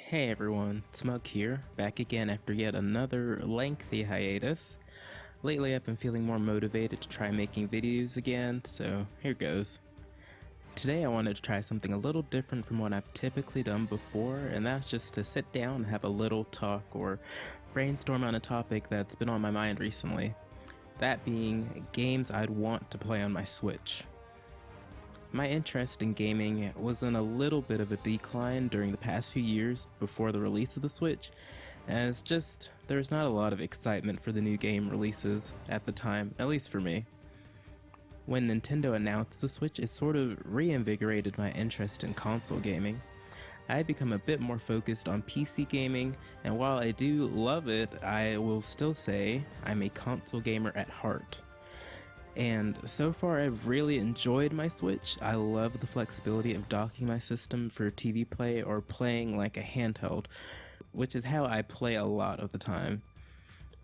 Hey everyone, Smug here, back again after yet another lengthy hiatus. Lately I've been feeling more motivated to try making videos again, so here goes. Today I wanted to try something a little different from what I've typically done before, and that's just to sit down and have a little talk or brainstorm on a topic that's been on my mind recently. That being games I'd want to play on my Switch. My interest in gaming was in a little bit of a decline during the past few years before the release of the Switch, as there's not a lot of excitement for the new game releases at the time, at least for me. When Nintendo announced the Switch, it sort of reinvigorated my interest in console gaming. I had become a bit more focused on PC gaming, and while I do love it, I will still say I'm a console gamer at heart. And so far I've really enjoyed my Switch. I love the flexibility of docking my system for TV play or playing like a handheld, which is how I play a lot of the time.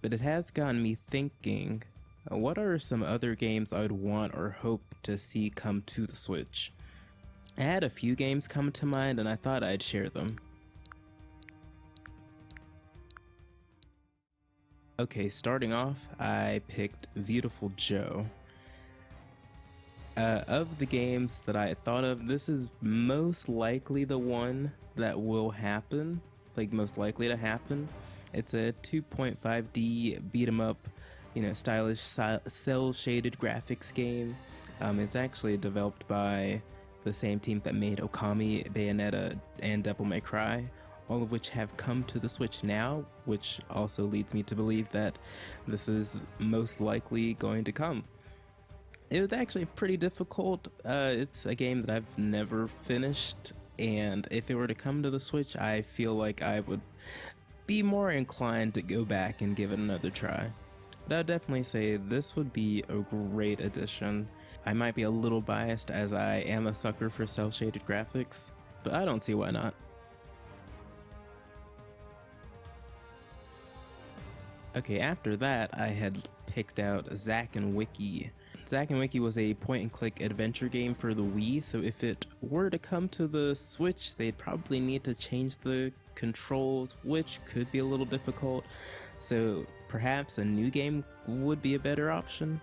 But it has gotten me thinking, what are some other games I would want or hope to see come to the Switch? I had a few games come to mind and I thought I'd share them. Okay, starting off, I picked Beautiful Joe. Of the games that I thought of, this is most likely the one that will happen, most likely to happen. It's a 2.5D beat 'em up, stylish cell shaded graphics game. It's actually developed by the same team that made Okami, Bayonetta, and Devil May Cry, all of which have come to the Switch now, which also leads me to believe that this is most likely going to come. It was actually pretty difficult. It's a game that I've never finished, and if it were to come to the Switch, I feel like I would be more inclined to go back and give it another try. But I'd definitely say this would be a great addition. I might be a little biased as I am a sucker for cel-shaded graphics, but I don't see why not. Okay, after that, I had picked out Zack and Wiki. Zack and Wiki was a point-and-click adventure game for the Wii, so if it were to come to the Switch, they'd probably need to change the controls, which could be a little difficult, so perhaps a new game would be a better option.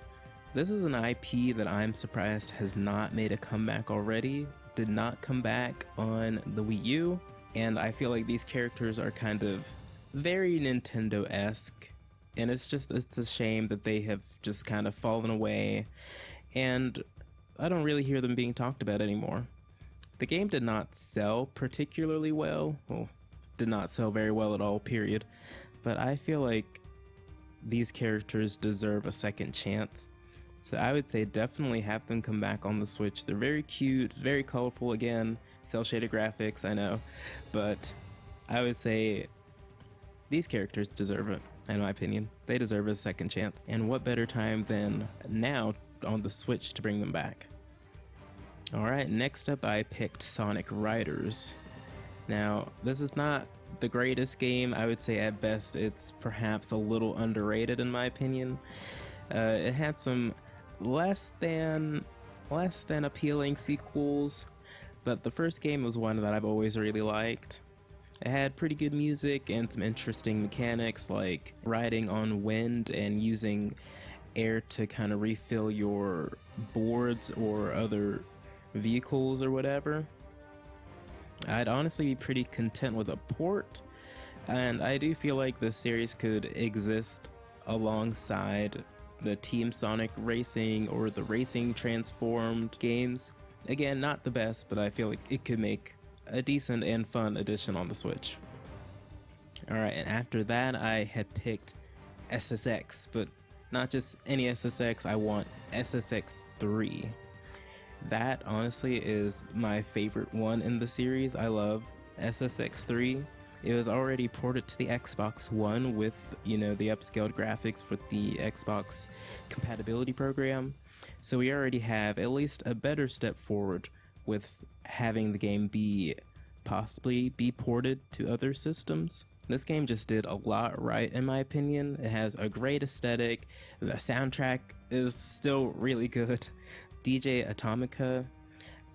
This is an IP that I'm surprised has not made a comeback already. It did not come back on the Wii U, and I feel like these characters are kind of very Nintendo-esque. And it's a shame that they have just kind of fallen away, and I don't really hear them being talked about anymore. The game did not sell particularly well, did not sell very well at all, period, but I feel like these characters deserve a second chance. So I would say definitely have them come back on the Switch. They're very cute, very colorful again, cel-shaded graphics, I know, but I would say these characters deserve it. In my opinion, they deserve a second chance. And what better time than now on the Switch to bring them back? Alright, next up I picked Sonic Riders. Now, this is not the greatest game. I would say at best it's perhaps a little underrated in my opinion. It had some less than appealing sequels, but the first game was one that I've always really liked. It had pretty good music and some interesting mechanics like riding on wind and using air to kind of refill your boards or other vehicles or whatever. I'd honestly be pretty content with a port, and I do feel like the series could exist alongside the Team Sonic Racing or the Racing Transformed games. Again, not the best, but I feel like it could make a decent and fun addition on the Switch. Alright, and after that I had picked SSX, but not just any SSX, I want SSX 3. That honestly is my favorite one in the series. I love SSX 3. It was already ported to the Xbox One with, the upscaled graphics for the Xbox compatibility program, so we already have at least a better step forward with having the game possibly be ported to other systems. This game just did a lot right in my opinion. It has a great aesthetic, the soundtrack is still really good, DJ Atomica,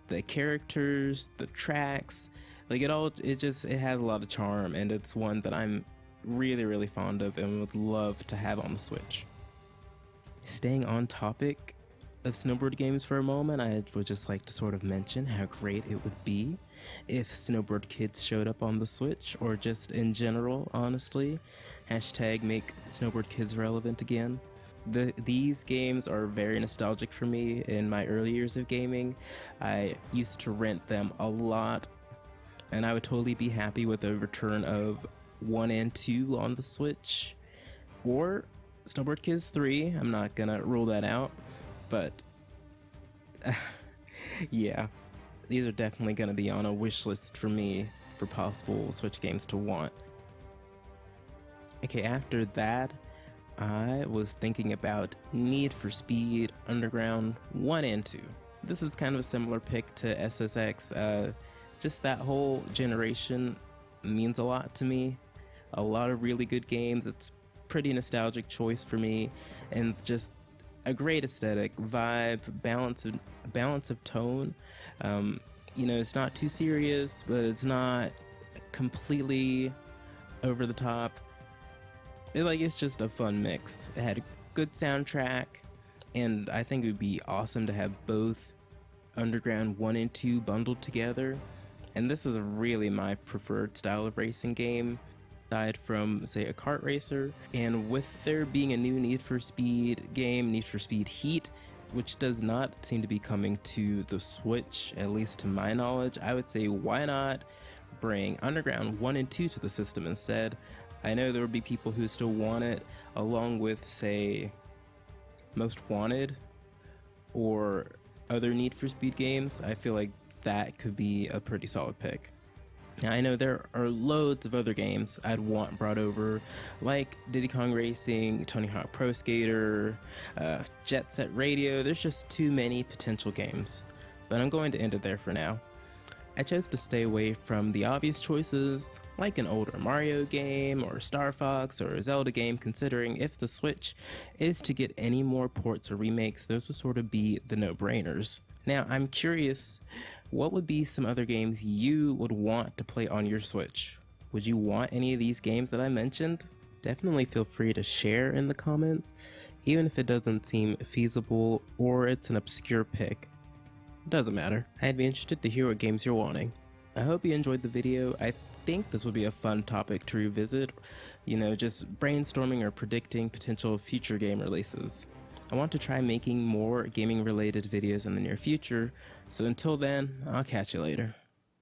the characters, the tracks, Like it has a lot of charm, and it's one that I'm really fond of and would love to have on the Switch. Staying on topic of snowboard games for a moment, I would just like to sort of mention how great it would be if Snowboard Kids showed up on the Switch, or just in general, honestly. Hashtag make Snowboard Kids relevant again. These games are very nostalgic for me. In my early years of gaming, I used to rent them a lot, and I would totally be happy with a return of 1 and 2 on the Switch, or Snowboard Kids 3. I'm not gonna rule that out, but yeah, these are definitely gonna be on a wish list for me for possible Switch games to want. Okay, after that, I was thinking about Need for Speed Underground 1 and 2. This is kind of a similar pick to SSX. Just that whole generation means a lot to me. A lot of really good games. It's pretty nostalgic choice for me, and just a great aesthetic, vibe, balance of tone. It's not too serious, but it's not completely over the top. It's just a fun mix. It had a good soundtrack, and I think it would be awesome to have both Underground 1 and 2 bundled together. And this is really my preferred style of racing game, aside from, say, a kart racer. And with there being a new Need for Speed game, Need for Speed Heat, which does not seem to be coming to the Switch, at least to my knowledge, I would say why not bring Underground 1 and 2 to the system instead. I know there will be people who still want it, along with, say, Most Wanted or other Need for Speed games. I feel like that could be a pretty solid pick. Now, I know there are loads of other games I'd want brought over, like Diddy Kong Racing, Tony Hawk Pro Skater, Jet Set Radio. There's just too many potential games, but I'm going to end it there for now. I chose to stay away from the obvious choices, like an older Mario game, or Star Fox, or a Zelda game, considering if the Switch is to get any more ports or remakes, those would sort of be the no-brainers. Now, I'm curious, what would be some other games you would want to play on your Switch? Would you want any of these games that I mentioned? Definitely feel free to share in the comments, even if it doesn't seem feasible or it's an obscure pick. Doesn't matter. I'd be interested to hear what games you're wanting. I hope you enjoyed the video. I think this would be a fun topic to revisit, just brainstorming or predicting potential future game releases. I want to try making more gaming related videos in the near future, so until then, I'll catch you later.